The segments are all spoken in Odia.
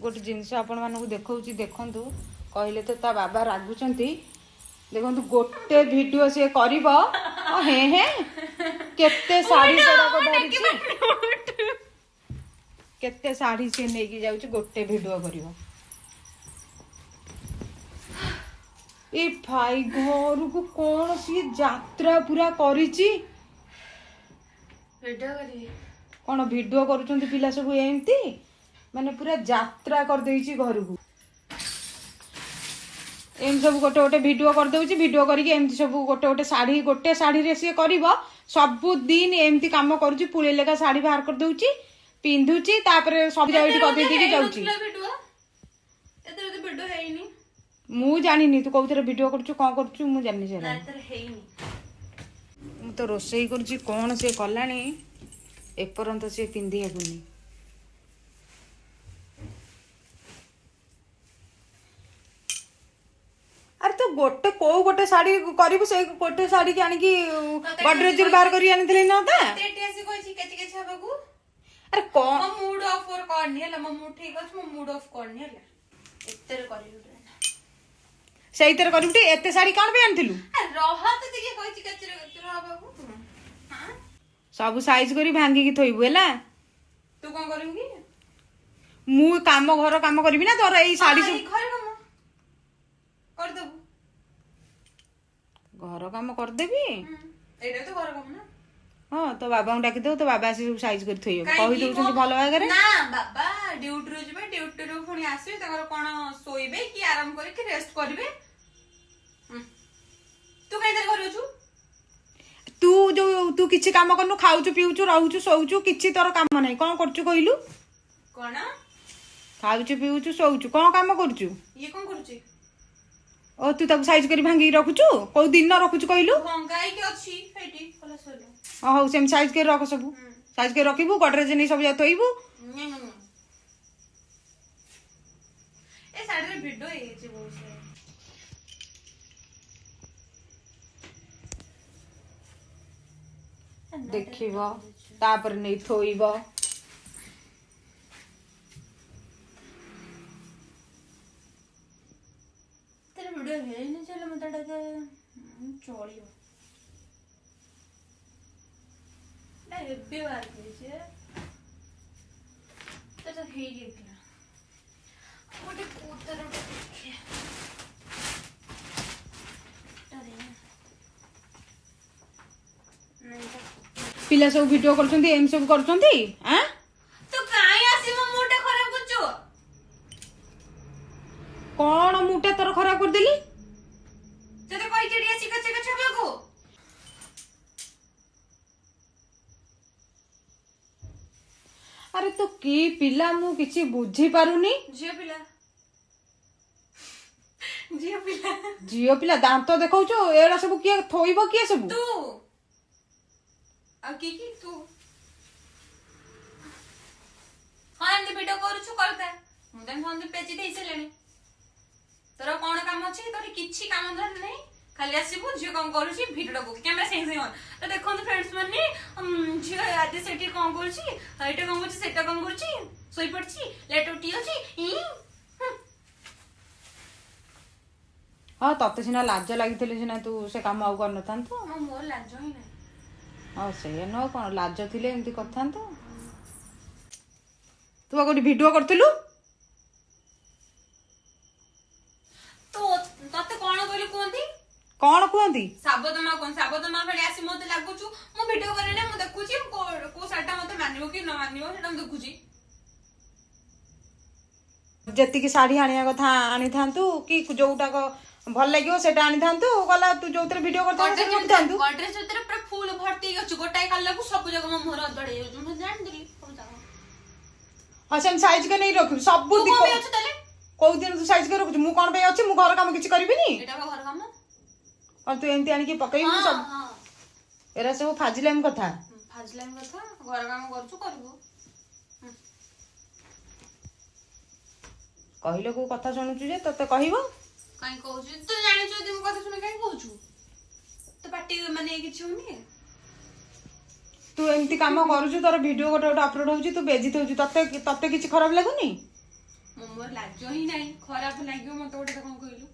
गोटे जिनस आपण मानक देखौची देखंतु कहले तो ता बाबा रागुचंती देखंतु गोटे वीडियो से करिवो हे हे केते साड़ी गुड़ा को धरिछि केते साड़ी से नेकी जाउची गोटे वीडियो करिवो ए भाई घर को कौन सी यात्रा पूरा करिछि वीडियो करी कौन वीडियो करूछंती पिला सब एमती माने पूरा यात्रा कर देइछि घर को एम सब गोटे गोटे वीडियो कर देउछि वीडियो करके एमती सब गोटे साड़ी रे से करबो सब दिन एमती काम करूछि पुळे लेका साड़ी बाहर कर देउछि पिंधुछि तापरे सब जाइटी कर देइ के जाउछि वीडियो एतरे तो वीडियो हेइनी मु जानिनी तू कोथरे वीडियो करछु कोन करछु मु जानिनी से ना एतरे हेइनी मु तो रोसई करछि कोन से कलानी एपरंत से पिंधी हेबुनी अरे तो गोटे को गोटे साड़ी करिबु से गोटे साड़ी के आनी की गडरेज रे बाहर करी आनिथिले न ता तेटी आसी कहछि केचे केचे हबकू अरे कोन मो मूड ऑफ और करनी हला मो मूड ठीक अछि मो मूड ऑफ करनी हला एतरे करी सेई तर करिबुटी एते साड़ी कान पे आनिथिलु रहत दिके कहछि केचे केचे हबकू हां सब साइज करी भांगी की थोइबु हैला तू कोन करिउ की मु काम घर काम करबी ना तोर एई साड़ी घरे काम कर देबू घर काम कर देबी एटा तो घर काम ना हां तो बाबा को डाकी दो तो बाबा से साइज कर थोइबो कहि दउछंती भलो भागरे ना बाबा ड्यूटी रो जबे ड्यूटी रो पुनी आसी तकर कोन सोइबे कि आराम करे कि रेस्ट करबे तू कहीं घर छु तू जो तू किछि काम करनु खाउछु पिउछु रहउछु सोउछु किछि तोर काम नै कोन करछु कहिलु कोन खाउछु पिउछु सोउछु कोन काम करछु ये कोन करछि ओ तू तब साइज करी भांगी रखुछु को दिन न रखुछु कहिलु भंगाई के अछि फेटी कला सोलो हो सेम साइज कर रख सब साइज कर रखिबु गडरेज नै सब जा थोइबु ए साड़ी रे वीडियो ए जे बहुत से देखिबो तापर नै थोइबो तेरे वीडियो है नहीं चलो मत डके चोलियो ना हेबी बार कइसे तो हे गेला ओटे कोतर डके पिला सब वीडियो करछंती एम सब करछंती हैं तो काई आसी मो मोटे खराब करछो कोन मुटे तोर खराब कर देली तते कहि चिड़िया चिका चिका छबेको अरे तो की पिला मु किछि बुझी पारुनी जियो पिला दांत देखौछो एडा सब के थोइबो के सब तू आ की तू हां एंदी वीडियो करूछु करता मु देन फोन पे पेजी देई सेलेनी तोरा कोन काम अछि तोरी किछि काम धर नै खाली आसीबु जे काम करूछि वीडियो को कैमरा सेंग सेंग तो देखो तो फ्रेंड्स माने जे आदि सेठी काम करूछि एटा काम करूछि सेटा काम करूछि सोई पड़छि लेट उठी अछि हां तते सिना लाज लागितले सिना तू से काम आउ कर नथान तो मोर लाज ही नै हां से न कोन लाज थिले एंती कथान तो तू गोटे वीडियो करथिलु तो तते कोन कहली कोंती कौन कहती साबदमा कोन साबदमा भले आसी मते लागुछु मो वीडियो करले मु देखुची को साटा मते मानिबो कि न मानिबो सेटा मु देखुची जति की साड़ी आनिया कथा आनी थांतु कि जोटा को भल लागियो सेटा आनी थांतु गला तू जोतरे वीडियो करता से रख थांतु गडरेज उतरे पूरा फुल भर्ती गछु गोटाई काल्ला को सब जगह मो मोर अदड़े मु जान दिली सब जगह अच्छा हम साइज के नहीं रखु सब तू कोन अछि तले को दिन तू साइज के रखु मु कोन पे अछि मु घर काम किछि करबिनी एटा घर काम और तू एंती आनी की पकईबु सब एरा सब फाजिलाम कथा घर काम करछु करबो कहिले को कथा सुनुछु जे तते कहिबो काई कहछु तू जानि छ तुम कथा सुने काई कहछु तो पार्टी माने किछु होनी तू एमती काम करूछु तोर वीडियो गोटे गोटे अपलोड होउची तू बेजी होउची तते तते किछि खराब लागुनी ମୋର ଲାଜ ହିଁ ନାହିଁ ଖରାପ ଲାଗିବ ମତେ ଗୋଟେ କଣ କହିଲୁ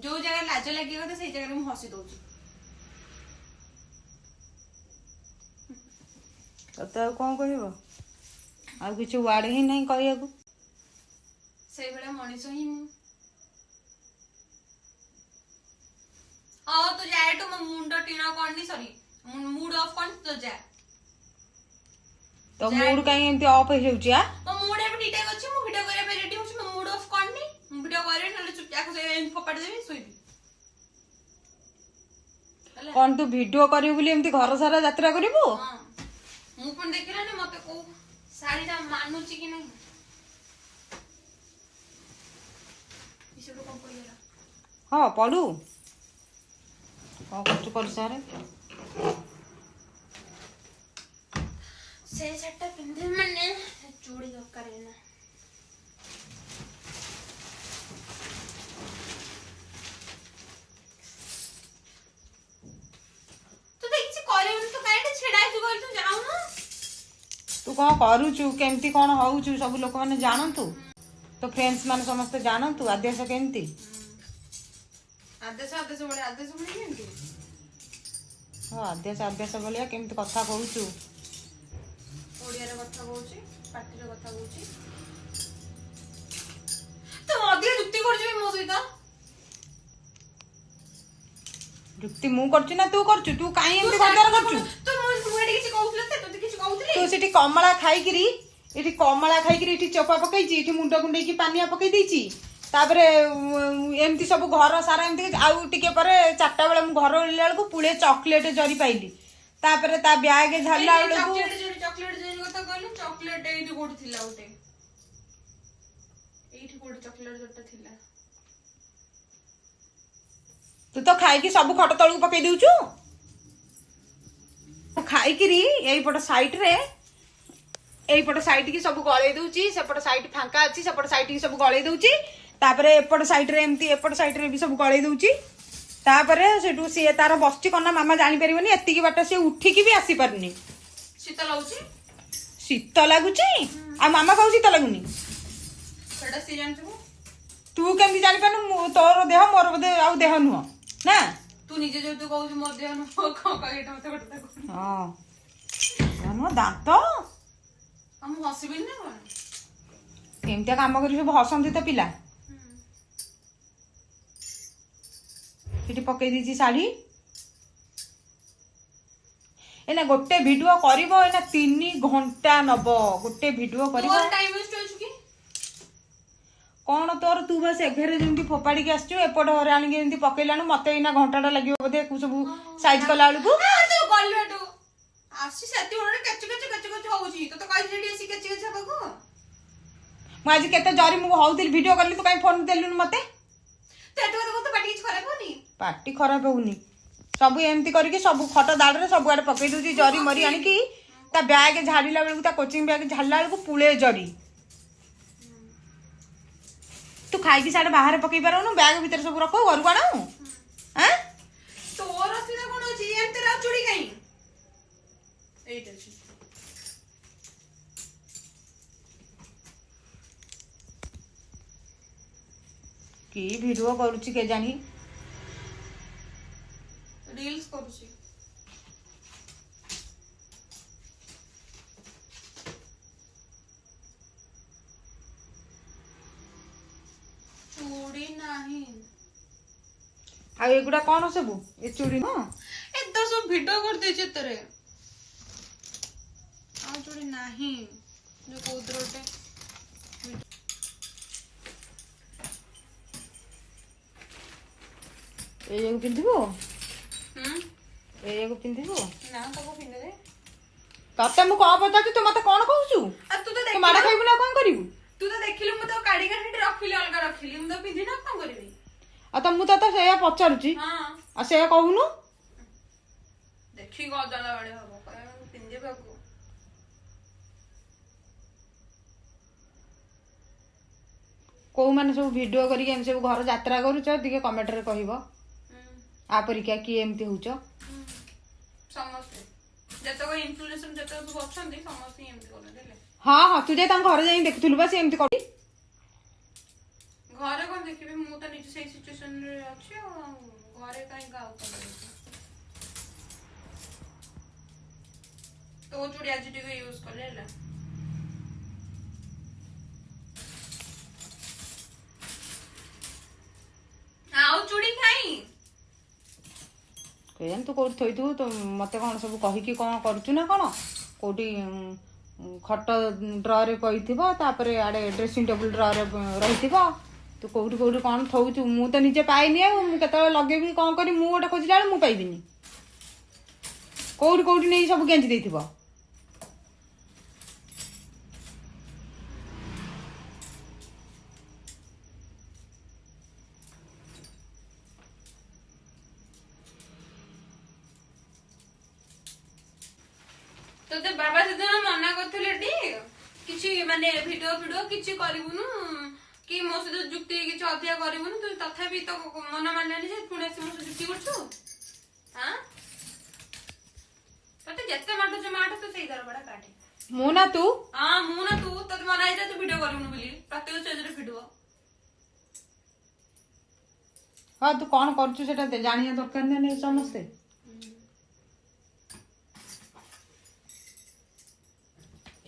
ଯୋଉ ଜାଗାରେ ଲାଜ ଲାଗିବା କଥା ସେଇ ଜାଗାରେ ମୁଁ ହସି ଦଉଛି ତତେ ଆଉ କଣ କହିବ ଆଉ କିଛି ୱାର୍ଡ ହିଁ ନାହିଁ କହିବାକୁ ସେଇଭଳିଆ ମଣିଷ ହିଁ ମୁଁ ହଁ ତୁ ଯା ଏଠୁ ମୋ ମୁଣ୍ଡ ଟିଣ କରନି ସରି ମୁଡ ଅଫ୍ କରନି ତୁ ଯା ତ ମୁଡ କାଇଁ ଏମିତି ଅଫ୍ ହେଇଯାଉଛି ମୋ ମୁଡ ଏବେ ଠିକ ଠାକ ଅଛି ମୁଁ ଭିଡିଓ କରିବା ପାଇଁ ରେଡି ହଉଛି ମୋ ମୁଡ ଅଫ୍ କରନି ମୁଁ ଭିଡିଓ କରିବି ନହେଲେ ଚୁପଚାପ ଏମିତି ଫୋପାଡ଼ି ଦେବି ଶୋଇବି କଣ ତୁ ଭିଡିଓ କରିବୁ ବୋଲି ଏମିତି ଘର ସାରା ଯାତ୍ରା କରିବୁ ମୁଁ ପୁଣି ଦେଖିଲାନି ମତେ କୋଉ ଶାଢୀଟା ମାନୁଛି କି ନାହିଁ ହଁ ପଢୁ କଣ କରୁଛୁ ପରିସାରେ ସେ ଶାଢୀଟା ପିନ୍ଧେ ମାନେ ଚୁଡ଼ି ଦରକାର ନା ତୁ ତ କିଛି କରିବୁନି ତୁ କାହିଁକି ଛିଡା ହେଇଛୁ କହିଲୁ ତୁ ଯାଉନୁ ତୁ କଣ କରୁଛୁ କେମିତି କଣ ହଉଛୁ ସବୁ ଲୋକମାନେ ଜାଣନ୍ତୁ ତ ଫ୍ରେଣ୍ଡସ୍ ମାନେ ସମସ୍ତେ ଜାଣନ୍ତୁ ଆଦ୍ୟାସ କେମିତି ଆଦେଶ ଭଳି କେମିତି ହଁ ଆଦ୍ୟାସ ଭଳିଆ କେମିତି କଥା କହୁଛୁ ଓଡିଆରେ କଥା କହୁଛି ପାଟିରେ କଥା କହୁଛି ତୁ ଅଧିକ ଯୁକ୍ତି କରୁଛୁ ମୋ ସହିତ ଯୁକ୍ତି ମୁଁ କରୁଛି ନା ତୁ କରୁଛୁ ତୁ କାହିଁ ଏମିତି କଥାରେ କରୁଛୁ ତୁ ମୁଁ ଏଠି କିଛି କହୁଥିଲି ତତେ କିଛି କହୁଥିଲି ତୁ ସେଠି କମଳା ଖାଇକିରି ଏଠି ଚୋପା ପକେଇଛି ଏଠି ମୁଣ୍ଡ କୁଣ୍ଡେଇକି ପାନିଆ ପକେଇ ଦେଇଛି ତାପରେ ଏମିତି ସବୁ ଘର ସାରା ଏମିତି ଆଉ ଟିକେ ପରେ 4ଟା ବେଳେ ମୁଁ ଘର ଓଳିଲା ବେଳକୁ ପୁଳେ ଚକୋଲେଟ ଜରି ପାଇଲି ତାପରେ ତା ବ୍ୟାଗ ଝାଡ଼ିଲା ବେଳକୁ ଚକୋଲେଟ ଜରି କଥା କହିଲୁ ଚକୋଲେଟ ଏଇଠି କୋଉଠି ଥିଲା ଗୋଟେ ଏଇଠି କୋଉଠି ଚକୋଲେଟ ଜରିଟା ଥିଲା ତୁ ତ ଖାଇକି ସବୁ ଖଟ ତଳକୁ ପକେଇ ଦଉଛୁ ଖାଇକିରି ଏଇପଟ ସାଇଡ କି ସବୁ ଗଳେଇ ଦଉଛି ସେପଟ ସାଇଡ ଫାଙ୍କା ଅଛି ସେପଟ ସାଇଡ କି ସବୁ ଗଳେଇ ଦଉଛି ତାପରେ ଏପଟ ସାଇଡରେ ଏମିତି ଏପଟ ସାଇଡରେ ବି ସବୁ ଗଳେଇ ଦଉଛି ତାପରେ ସେଠୁ ସିଏ ତାର ବସିଛି କଣ ନା ମାମା ଜାଣିପାରିବନି ଏତିକି ବାଟ ସିଏ ଉଠିକି ବି ଆସିପାରୁନି ଶୀତ ଲାଗୁଛି ଆଉ ମାମା କହୁ ଶୀତ ଲାଗୁନି ସେଟା ସିଏ ଜାଣିଥିବ ତୁ କେମିତି ଜାଣିପାରୁନୁ ତୋର ଦେହ ମୋର ବୋଧେ ଆଉ ଦେହ ନୁହଁ ନା ତୁ ନିଜେ ଯୋଉ ତୁ କହୁଛୁ ମୋ ଦେହ ନୁହଁ କଣ କହିଟା ମତେ ଗୋଟେ ହଁ ଦାନ୍ତ ମୁଁ ହସିବିନି ନା କଣ ଏମିତିଆ କାମ କରି ସବୁ ହସନ୍ତି ତ ପିଲା ସେଠି ପକେଇ ଦେଇଛି ଶାଢୀ ଏନା ଗୋଟେ ଭିଡିଓ କରିବ ଏନା 3 ଘଣ୍ଟା ନବ ଗୋଟେ ଭିଡିଓ କରିବ କଣ ତୋର ତୁ ବାସ୍ ଏଘରେ ଯେମିତି ଫୋପାଡ଼ିକି ଆସିଛୁ ଏପଟ ଘରେ ଆଣିକି ଯେମିତି ପକେଇଲାଣୁ ମତେ ଏଇନା ଘଣ୍ଟାଟା ଲାଗିବ ବୋଧେ ସବୁ ସାଇଜ କଲା ବେଳକୁ ମୁଁ ଆଜି କେତେ ଜରି ମୁଁ ହଉଥିଲି ଭିଡିଓ କଲି ତୁ କାଇଁ ଫୋନ ଦେଲୁନି ମତେ ପାଟି ଖରାପ ହଉନି ସବୁ ଏମିତି କରିକି ସବୁ ଖଟ ଦାଡ଼ରେ ସବୁଆଡେ ପକେଇ ଦଉଛି ଜରି ମରି ଆଣିକି ତା ବ୍ୟାଗ ଝାଡ଼ିଲା ବେଳକୁ ତା କୋଚିଂ ବ୍ୟାଗ ଝାଡ଼ିଲା ବେଳକୁ ପୁଳେ ଜରି ତୁ ଖାଇକି ସାଡେ ବାହାରେ ପକେଇ ପାରୁନୁ ବ୍ୟାଗ ଭିତରେ ସବୁ ରଖୁ ଘରକୁ ଆଣୁ ତୋର ଅସୁବିଧା କଣ ଅଛି ଏମିତି ଚୁଡ଼ି କାଇଁ ଏଇଟା ଅଛି କି ଭିଡିଓ କରୁଛି କେଜାଣି ରିଲ୍ସ କରୁଛି ଚୁଡ଼ି ନାହିଁ ଆଉ ଏଗୁଡା କଣ ସବୁ ଏ ଚୁଡ଼ି ନୁହଁ ଏତ ସବୁ ଭିଡିଓ କରିଦେଇଛି ଏତରେ ଆଉ ଚୁଡ଼ି ନାହିଁ ଯୋଉ କୋଉଥିରେ ଗୋଟେ ଏଇଯାକୁ ପିନ୍ଧିବୁ ଏଇଯାକୁ ପିନ୍ଧିବୁ ନା ତାକୁ ପିନ୍ଧେ ତତେ ମୁଁ କଣ ପଚାରୁଛି ତୁ ମତେ କଣ କହୁଛୁ ତୁ ମାଡ ଖାଇବୁ ନା କଣ କରିବୁ ତୁ ତ ଦେଖିଲୁ ମୁଁ ତ କାଢି କାଢି ରଖିଲି ଅଲଗା ରଖିଲି ମୁଁ ତ ପିନ୍ଧି ନା କଣ କରିବି ଆଉ ତ ମୁଁ ତତେ ସେଇଆ ପଚାରୁଛି ଆଉ ସେଇଆ କହୁନୁ ଦେଖିକି ଅଜଣା ଭଳିଆ ହବ ପିନ୍ଧିବାକୁ କୋଉମାନେ ସବୁ ଭିଡିଓ କରିକି ଏମିତି ସବୁ ଘର ଯାତ୍ରା କରୁଛ ଟିକେ କମେଣ୍ଟରେ କହିବ ଆ ପରୀକ୍ଷା କିଏ ଏମିତି ହଉଛ ସମସ୍ତେ ଯେତେକ ଇନଫ୍ଲୁଏନ୍ସର ଯେତେକ ସବୁ ଅଛନ୍ତି ସମସ୍ତେ ଏମିତି କରନ୍ତି ହଁ ତୁ ଯାଇ ତାଙ୍କ ଘରେ ଯାଇ ଦେଖୁଥିଲୁ ବା ସେ ଏମିତି କରୁ ଘରେ କଣ ଦେଖିବି, ମୁଁ ତ ନିଜେ ସେଇ ସିଚୁଏସନ ରେ ଅଛି ଆଉ ଘରେ କାହିଁ କାହାକୁ କଣ ଦେଖିବି। ତୋ ଚୁଡ଼ି ଆଜି ଟିକେ ୟୁଜ କଲେ ହେଲା। ଆଉ ଚୁଡ଼ି ଖାଇ କେଜାଣି ତୁ କୋଉଠି ଥୋଇଥିବୁ, ତ ମତେ କଣ ସବୁ କହିକି କଣ କରୁଛୁ ନା କଣ? କୋଉଠି ଖଟ ଡ୍ରରେ ପଇଥିବ, ତାପରେ ଆଡେ ଡ୍ରେସିଂ ଟେବୁଲ ଡ୍ରରେ ରହିଥିବ। ତୁ କୋଉଠି କୋଉଠି କଣ ଥଉଛୁ, ମୁଁ ତ ନିଜେ ପାଇନି। ଆଉ ମୁଁ କେତେବେଳେ ଲଗେଇବି କଣ କରିବି, ମୁଁ ଗୋଟେ ଖୋଜିଲା ବେଳେ ମୁଁ ପାଇବିନି। କୋଉଠି କୋଉଠି ନେଇ ସବୁ ଗେଞ୍ଜି ଦେଇଥିବ। ତୋତେ ବାବା ସେଦିନ ମନା କରୁଥିଲେ ଟି କିଛି ମାନେ ଭିଡିଓ କିଛି କରିବୁନୁ କି ମୋ ସହିତ ଯୁକ୍ତି କିଛି ଅଧିକା କରିବୁନୁ। ତୁ ତଥାପି ତ ମନ ମାନିଲାନି ଯେ ପୁଣି ଆସି ମୋ ସହିତ ଯୁକ୍ତି କରୁଛୁ। ହଁ ତତେ ଯେତେ ମାଠୁଛୁ ମାଠ, ତୁ ସେଇ ଦରବଡା କାଟେ। ମୁଁ ନା ତୁ? ହଁ ମୁଁ ନା ତୁ। ତତେ ମନା ହେଇଥିଲା ତୁ ଭିଡିଓ କରିବୁନୁ ବୋଲି, ପ୍ରତ୍ୟେକ ଷ୍ଟେଜରେ ଭିଡିଓ। ହଁ ତୁ କଣ କରୁଛୁ ସେଟା ଜାଣିବା ଦରକାର ନା ନାଇଁ ସମସ୍ତେ।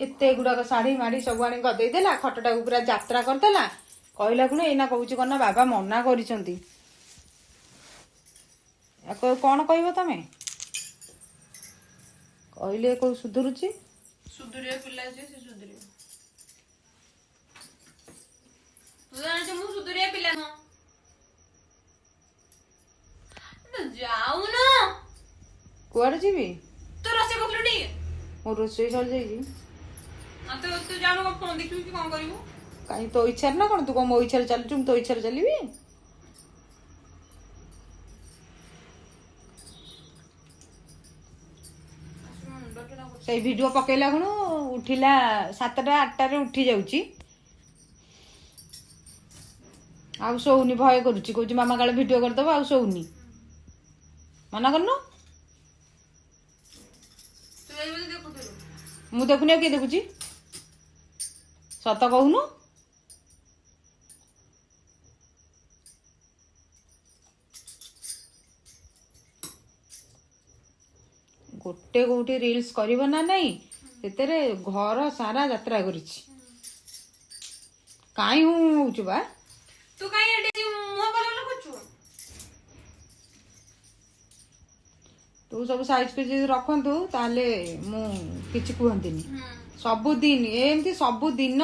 ଏତେ ଗୁଡାକ ଶାଢୀ ମାଢି ସବୁ ଆଣି ଗଦେଇ ଦେଲା, ଖଟଟାକୁ ପୁରା ଯାତ୍ରା କରିଦେଲା। କହିଲା ପୁଣି ଏଇନା କହୁଛି କଣ ନା ବାବା ମନା କରିଛନ୍ତି। ୟାକୁ କଣ କହିବ ତମେ? କହିଲେ କୋଉ ସୁଧୁରୁଛି? ସୁଧୁରିବା ପିଲା ଯିଏ ସେ ସୁଧୁରିବ। ତୁ ଜାଣିଛୁ ମୁଁ ସୁଧୁରିବା ପିଲା ନୁହଁ। ଯାଉନ କୁଆଡେ ଯିବି? ତୁ ରୋଷେଇ କରୁଥିଲୁ ଟି? ମୋ ରୋଷେଇ ସରିଯାଇଛି। ତୁ ଯାଉନୁ କଣ ଫୋନ ଦେଖିବୁ କି କଣ କରିବୁ? କାହିଁ ତୋ ଇଚ୍ଛାରେ ନା କଣ? ତୁ କଣ ମୋ ଇଚ୍ଛାରେ ଚାଲୁଛୁ, ମୁଁ ତୋ ଇଚ୍ଛାରେ ଚାଲିବି? ସେଇ ଭିଡିଓ ପକେଇଲା ଖୁଣୁ ଉଠିଲା 7ଟା 8ଟାରେ ଉଠି ଯାଉଛି। ଆଉ ଶୋଉନି, ଭୟ କରୁଛି, କହୁଛି ମାମା କାଳେ ଭିଡିଓ କରିଦବ, ଆଉ ଶୋଉନି। ମନା କରୁନୁ। ମୁଁ ଦେଖୁନି ଆଉ କିଏ ଦେଖୁଛି? ସତ କହୁନୁ। ଗୋଟେ କୋଉଠି ରିଲ୍ସ କରିବ ନା ନାଇଁ, ସେଥିରେ ଘର ସାରା ଯାତ୍ରା କରିଛି। କାଇଁ ହଉଛୁ ବା? ତୁ କାଇଁ ଏଠି ମୁହଁ କଲର କରୁଛୁ? ତୁ ସବୁ ସାଇଜ ପିସ୍ ଯଦି ରଖନ୍ତୁ ତାହେଲେ ମୁଁ କିଛି କୁହନ୍ତିନି। ସବୁଦିନ ଏମିତି ସବୁଦିନ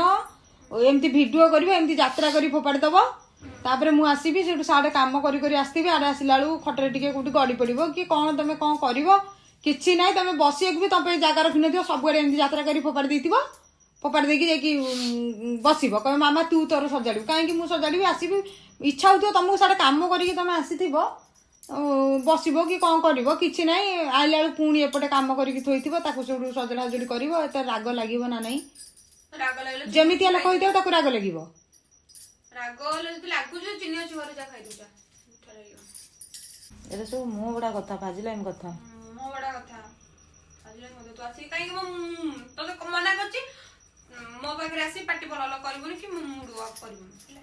ଏମିତି ଭିଡିଓ କରିବ, ଏମିତି ଯାତ୍ରା କରି ଫୋପାଡ଼ି ଦବ। ତାପରେ ମୁଁ ଆସିବି, ସେଠୁ ସାଡେ କାମ କରି କରି ଆସିଥିବି, ଆଡେ ଆସିଲା ବେଳକୁ ଖଟରେ ଟିକେ କୋଉଠି ଗଡି ପଡିବ କି କଣ, ତମେ କଣ କରିବ କିଛି ନାହିଁ। ତମେ ବସିବାକୁ ବି ତମ ପାଇଁ ଜାଗା ରଖିନଥିବ, ସବୁଆଡେ ଏମିତି ଯାତ୍ରା କରି ଫୋପାଡ଼ି ଦେଇଥିବ। ଫୋପାଡ଼ି ଦେଇକି ଯାଇକି ବସିବ, କହିବ ମାମା ତୁ ତୋର ସଜାଡ଼ିବୁ। କାହିଁକି ମୁଁ ସଜାଡ଼ିବି? ଆସିବି, ଇଚ୍ଛା ହଉଥିବ ତମକୁ, ସାଡେ କାମ କରିକି ତମେ ଆସିଥିବ, ବସିବ କି କଣ କରିବ, କିଛି ନାହିଁ। ଆଇଲା ବେଳକୁ ପୁଣି ଏପଟେ କାମ କରିକି ଥୋଇଥିବ, ତାକୁ ସେଠୁ ସଜଡ଼ା ସଜଡ଼ି କରିବ। ଏତେ ରାଗ ଲାଗିବ ନା ନାଇଁ? ରାଗ ଲାଗିଲେ ଯେମିତି ହେଲେ କହିଥିବ ତାକୁ ରାଗ ଲାଗିବ। ରାଗ ହେଲେ ଯଦି ଲାଗୁଛି ଚିନି ଅଛି ଘରେ, ଯା ଖାଇଦଉଛା। ଏଟା ସବୁ ମୋ ବଡା କଥା, ଫାଜିଲାମି କଥା। ମୋ ବଡା କଥା ତୁ ଆସିକି କାହିଁକି ତତେ ମନା କରୁଛି ମୋ ପାଖରେ ଆସି ପାଟି ଭଲ କରିବୁନି କି ମୁଁ ମୁଡ ଅଫ୍ କରିବୁନି ହେଲା।